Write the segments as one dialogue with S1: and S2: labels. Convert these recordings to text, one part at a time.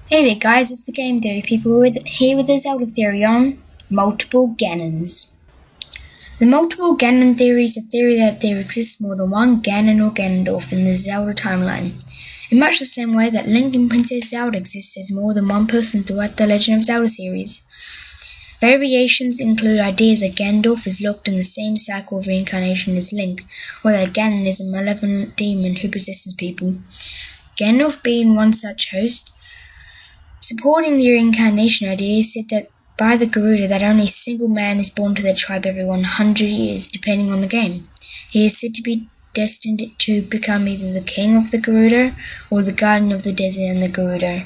S1: Hey there guys, it's the Game Theory people here with the Zelda theory on multiple Ganons. The multiple Ganon theory is a theory that there exists more than one Ganon or Ganondorf in the Zelda timeline, in much the same way that Link and Princess Zelda exist as more than one person throughout the Legend of Zelda series. Variations include ideas that Ganondorf is locked in the same cycle of reincarnation as Link, or that Ganon is a malevolent demon who possesses people, Ganondorf being one such host. Supporting the reincarnation idea is said that by the Garuda that only a single man is born to their tribe every 100 years, depending on the game. He is said to be destined to become either the king of the Garuda or the guardian of the desert and the Garuda.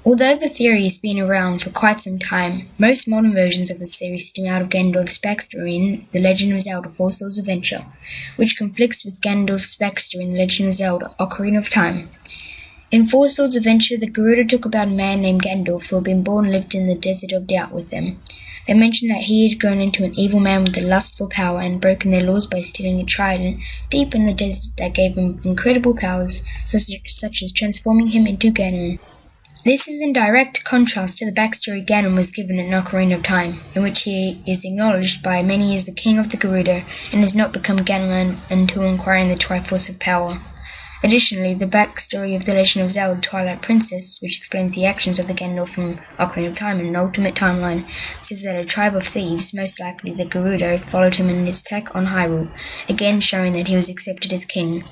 S1: Although the theory has been around for quite some time, most modern versions of this theory stem out of Ganondorf's backstory in The Legend of Zelda: Four Swords Adventure, which conflicts with Ganondorf's backstory in The Legend of Zelda: Ocarina of Time. In Four Swords Adventure, the Garuda talk about a man named Ganondorf who had been born and lived in the Desert of Doubt with them. They mention that he had grown into an evil man with a lust for power and broken their laws by stealing a trident deep in the desert that gave him incredible powers, such as transforming him into Ganon. This is in direct contrast to the backstory Ganon was given in Ocarina of Time, in which he is acknowledged by many as the king of the Garuda and has not become Ganon until acquiring the Triforce of Power. Additionally, the backstory of The Legend of Zelda: Twilight Princess, which explains the actions of the Ganondorf from Ocarina of Time in an alternate timeline, says that a tribe of thieves, most likely the Gerudo, followed him in his attack on Hyrule, again showing that he was accepted as king.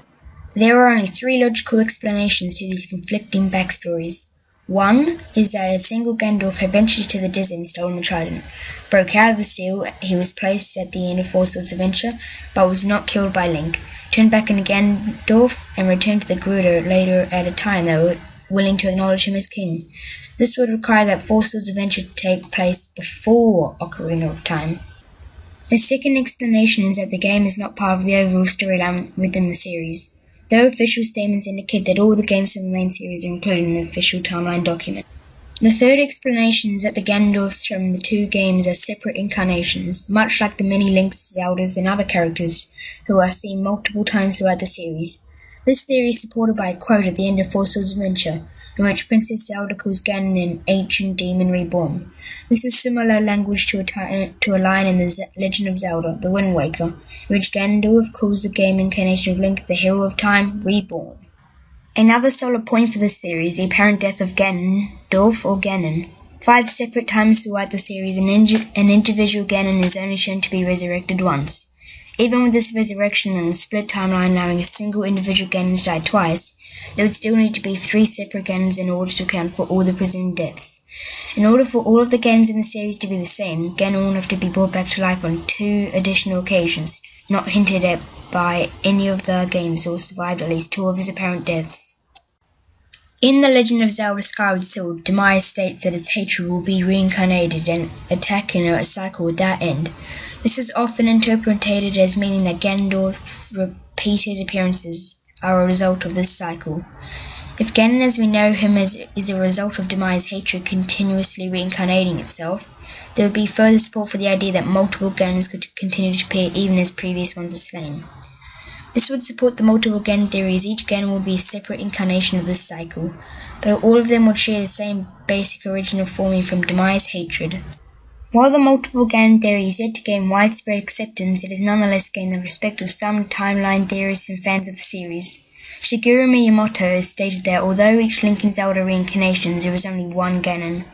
S1: There are only three logical explanations to these conflicting backstories. One is that a single Ganondorf had ventured to the desert and stolen the trident, broke out of the seal he was placed at the end of Four Swords Adventure, but was not killed by Link, turned back into Ganondorf and returned to the Gerudo later at a time they were willing to acknowledge him as king. This would require that Four Swords Adventure take place before Ocarina of Time. The second explanation is that the game is not part of the overall storyline within the series, though official statements indicate that all the games from the main series are included in the official timeline document. The third explanation is that the Ganondorfs from the two games are separate incarnations, much like the many Links, Zeldas, and other characters who are seen multiple times throughout the series. This theory is supported by a quote at the end of Four Swords Adventure, in which Princess Zelda calls Ganon an ancient demon reborn. This is similar language to a line in the Legend of Zelda: The Wind Waker, in which Ganondorf calls the game incarnation of Link the hero of time reborn. Another solid point for this theory is the apparent death of Ganondorf or Ganon. 5 separate times throughout the series, an individual Ganon is only shown to be resurrected once. Even with this resurrection and the split timeline allowing a single individual Ganon to die twice, there would still need to be 3 separate Ganons in order to account for all the presumed deaths. In order for all of the Ganons in the series to be the same, Ganon would have to be brought back to life on 2 additional occasions, not hinted at by any of the games, or survived at least 2 of his apparent deaths. In The Legend of Zelda: Skyward Sword, Demise states that its hatred will be reincarnated and attack in a cycle without end. This is often interpreted as meaning that Ganondorf's repeated appearances are a result of this cycle. If Ganon as we know him is a result of Demise's hatred continuously reincarnating itself, there would be further support for the idea that multiple Ganons could continue to appear even as previous ones are slain. This would support the multiple Ganon theory, as each Ganon would be a separate incarnation of this cycle, though all of them would share the same basic original forming from Demise's hatred. While the multiple Ganon theory is yet to gain widespread acceptance, it has nonetheless gained the respect of some timeline theorists and fans of the series. Shigeru Miyamoto has stated that although each Link in Zelda reincarnations there is only one Ganon.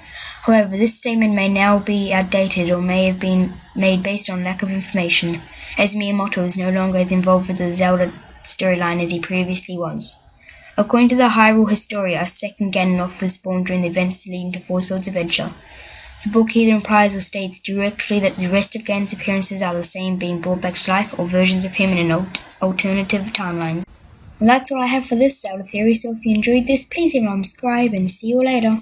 S1: However, this statement may now be outdated or may have been made based on lack of information, as Miyamoto is no longer as involved with the Zelda storyline as he previously was. According to the Hyrule Historia, a second Ganondorf was born during the events leading to Four Swords Adventure. The book either implies or states directly that the rest of Ganon's appearances are the same, being brought back to life, or versions of him in an alternative timelines. Well, that's all I have for this Zelda theory, so if you enjoyed this, please hit subscribe and see you later.